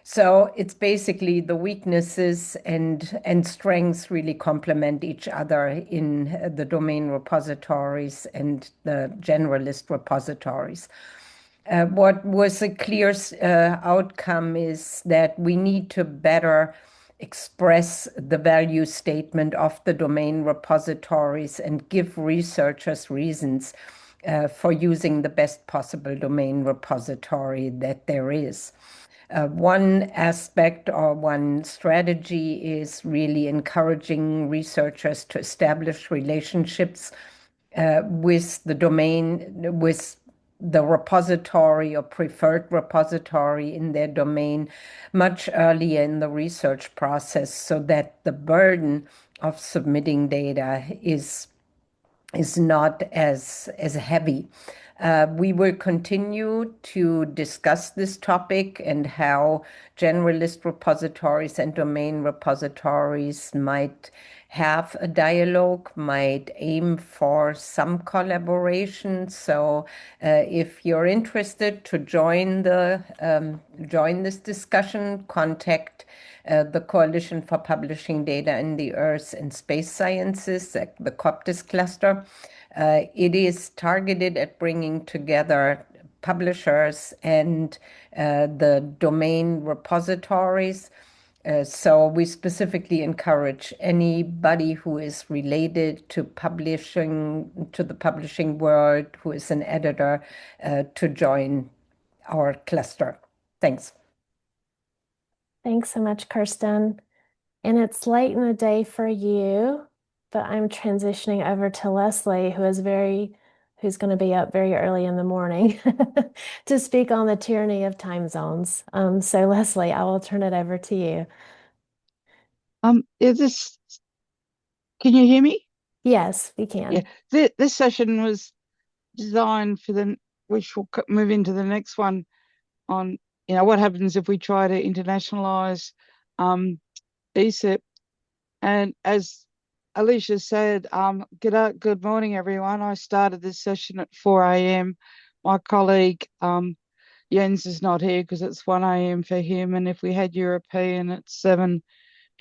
So it's basically the weaknesses and strengths really complement each other in the domain repositories and the generalist repositories. What was a clear outcome is that we need to better express the value statement of the domain repositories and give researchers reasons for using the best possible domain repository that there is. One aspect or one strategy is really encouraging researchers to establish relationships with the domain, with the repository or preferred repository in their domain much earlier in the research process so that the burden of submitting data is not as heavy. We will continue to discuss this topic and how generalist repositories and domain repositories might have a dialogue, might aim for some collaboration. So if you're interested to join this discussion, contact the Coalition for Publishing Data in the Earth and Space Sciences, the COPTIS cluster. It is targeted at bringing together publishers and the domain repositories. So we specifically encourage anybody who is related to publishing, to the publishing world, who is an editor, to join our cluster. Thanks. Thanks so much, Kirsten. And it's late in the day for you, but I'm transitioning over to Leslie, who's going to be up very early in the morning to speak on the tyranny of time zones. So Leslie, I will turn it over to you. Can you hear me? Yes, we can. Yeah, this session was designed for which we'll move into the next one on, what happens if we try to internationalize ESIP. And as Alicia said, good morning, everyone. I started this session at 4 a.m. My colleague Jens is not here because it's 1 a.m. for him. And if we had European, it's 7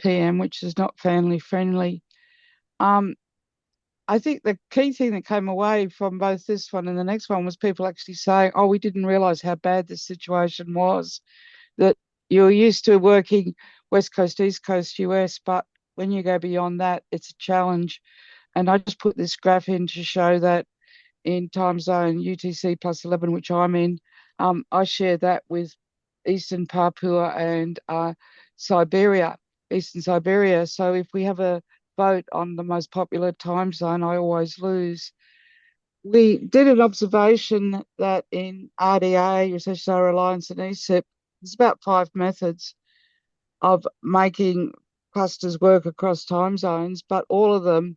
p.m., which is not family friendly. I think the key thing that came away from both this one and the next one was people actually saying, oh, we didn't realize how bad this situation was, that you're used to working West Coast, East Coast, US, but when you go beyond that, it's a challenge. And I just put this graph in to show that in time zone UTC plus 11, which I'm in, I share that with Eastern Papua and Siberia, Eastern Siberia. So if we have a vote on the most popular time zone, I always lose. We did an observation that in RDA, Research Data Alliance and ESIP, there's about 5 methods of making clusters work across time zones, but all of them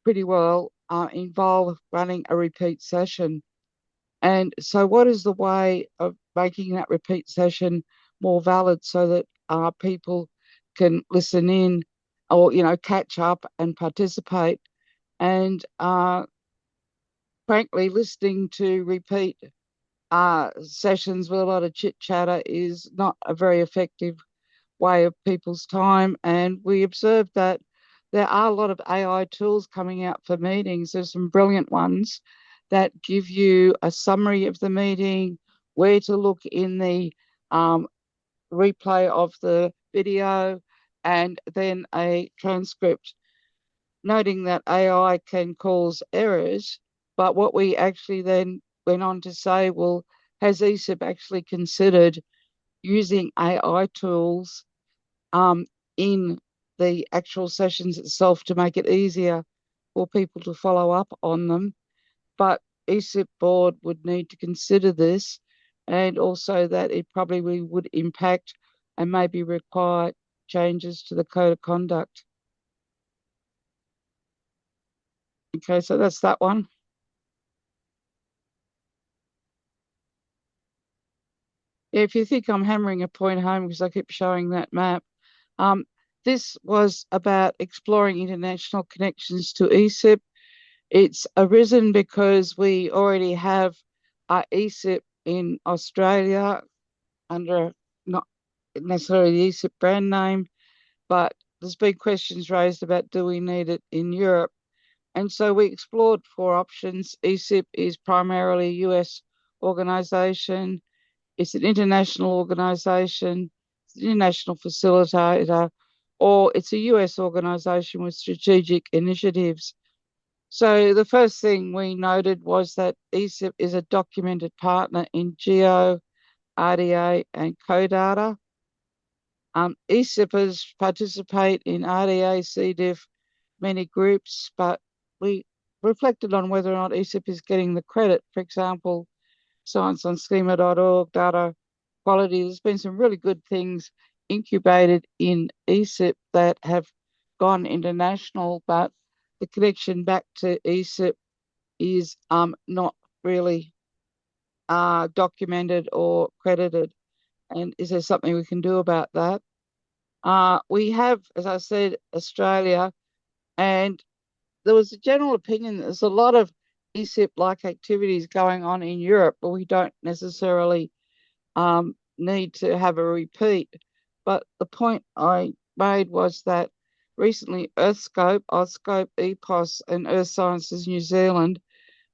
pretty well involve running a repeat session. And so what is the way of making that repeat session more valid so that people can listen in or, catch up and participate? And frankly, listening to repeat sessions with a lot of chit chatter is not a very effective way of people's time. And we observed that there are a lot of AI tools coming out for meetings. There's some brilliant ones that give you a summary of the meeting, where to look in the replay of the video, and then a transcript, noting that AI can cause errors. But what we actually then went on to say, well, has ESIP actually considered using AI tools in the actual sessions itself to make it easier for people to follow up on them? But ESIP board would need to consider this, and also that it probably would impact and maybe require changes to the code of conduct. Okay, so that's that one. If you think I'm hammering a point home because I keep showing that map, this was about exploring international connections to ESIP. It's arisen because we already have our ESIP in Australia under not necessarily the ESIP brand name, but there's been questions raised about do we need it in Europe? And so we explored four options. ESIP is primarily a US organization. It's an international organization, it's an international facilitator, or it's a US organization with strategic initiatives. So the first thing we noted was that ESIP is a documented partner in GEO, RDA, and CODATA. ESIPers participate in RDA, CDIF, many groups, but we reflected on whether or not ESIP is getting the credit. For example, scienceonschema.org, data quality. There's been some really good things incubated in ESIP that have gone international, but the connection back to ESIP is not really documented or credited. And is there something we can do about that? We have, as I said, Australia, and there was a general opinion that there's a lot of ESIP-like activities going on in Europe, but we don't necessarily need to have a repeat. But the point I made was that recently EarthScope, Ozscope, EPOS, and Earth Sciences New Zealand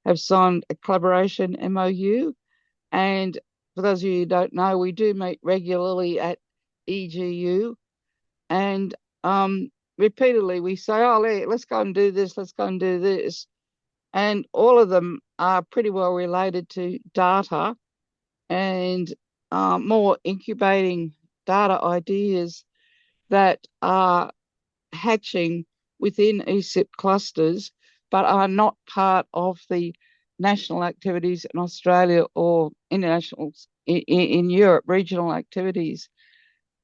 have signed a collaboration MOU. And for those of you who don't know, we do meet regularly at EGU. And repeatedly we say, oh, let's go and do this, let's go and do this. And all of them are pretty well related to data and more incubating data ideas that are hatching within ESIP clusters, but are not part of the national activities in Australia or international in Europe, regional activities.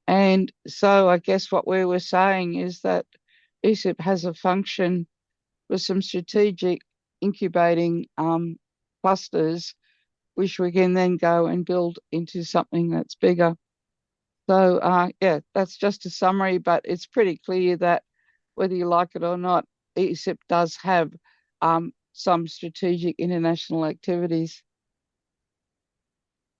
And so I guess what we were saying is that ESIP has a function with some strategic incubating clusters, which we can then go and build into something that's bigger. So yeah, that's just a summary, but it's pretty clear that whether you like it or not, ESIP does have some strategic international activities.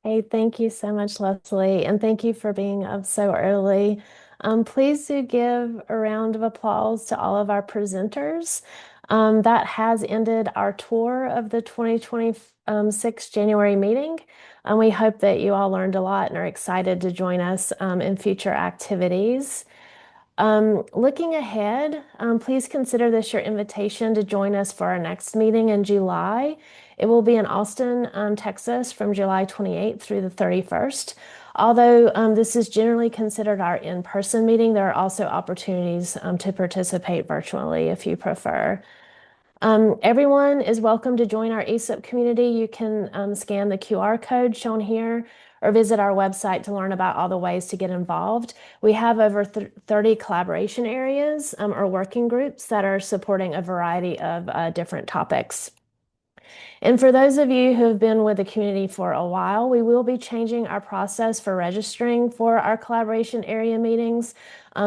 Hey, thank you so much, Leslie, and thank you for being up so early. Please do give a round of applause to all of our presenters. That has ended our tour of the 2026 January meeting. And we hope that you all learned a lot and are excited to join us in future activities. Looking ahead, please consider this your invitation to join us for our next meeting in July. It will be in Austin, Texas from July 28th through the 31st. Although this is generally considered our in-person meeting, there are also opportunities to participate virtually if you prefer. Everyone is welcome to join our ESIP community. You can scan the QR code shown here or visit our website to learn about all the ways to get involved. We have over 30 collaboration areas or working groups that are supporting a variety of different topics. And for those of you who have been with the community for a while, we will be changing our process for registering for our collaboration area meetings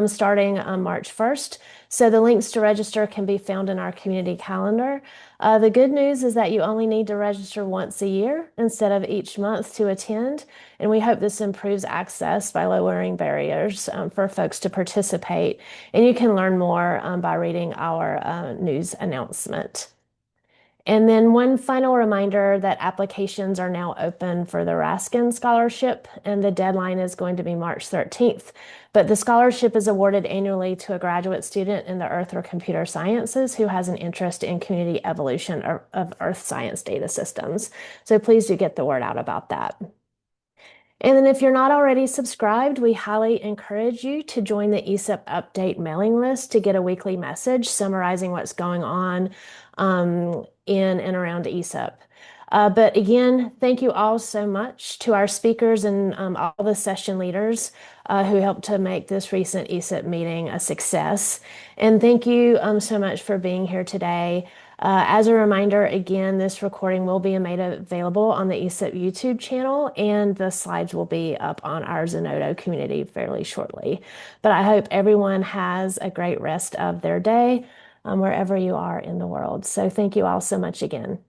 starting on March 1st. So the links to register can be found in our community calendar. The good news is that you only need to register once a year instead of each month to attend. And we hope this improves access by lowering barriers for folks to participate. And you can learn more by reading our news announcement. And then one final reminder that applications are now open for the Raskin Scholarship, and the deadline is going to be March 13th. But the scholarship is awarded annually to a graduate student in the Earth or Computer Sciences who has an interest in community evolution of Earth science data systems. So please do get the word out about that. And then if you're not already subscribed, we highly encourage you to join the ESIP update mailing list to get a weekly message summarizing what's going on in and around ESIP. But again, thank you all so much to our speakers and all the session leaders who helped to make this recent ESIP meeting a success. And thank you so much for being here today. As a reminder, again, this recording will be made available on the ESIP YouTube channel, and the slides will be up on our Zenodo community fairly shortly. But I hope everyone has a great rest of their day wherever you are in the world. So thank you all so much again.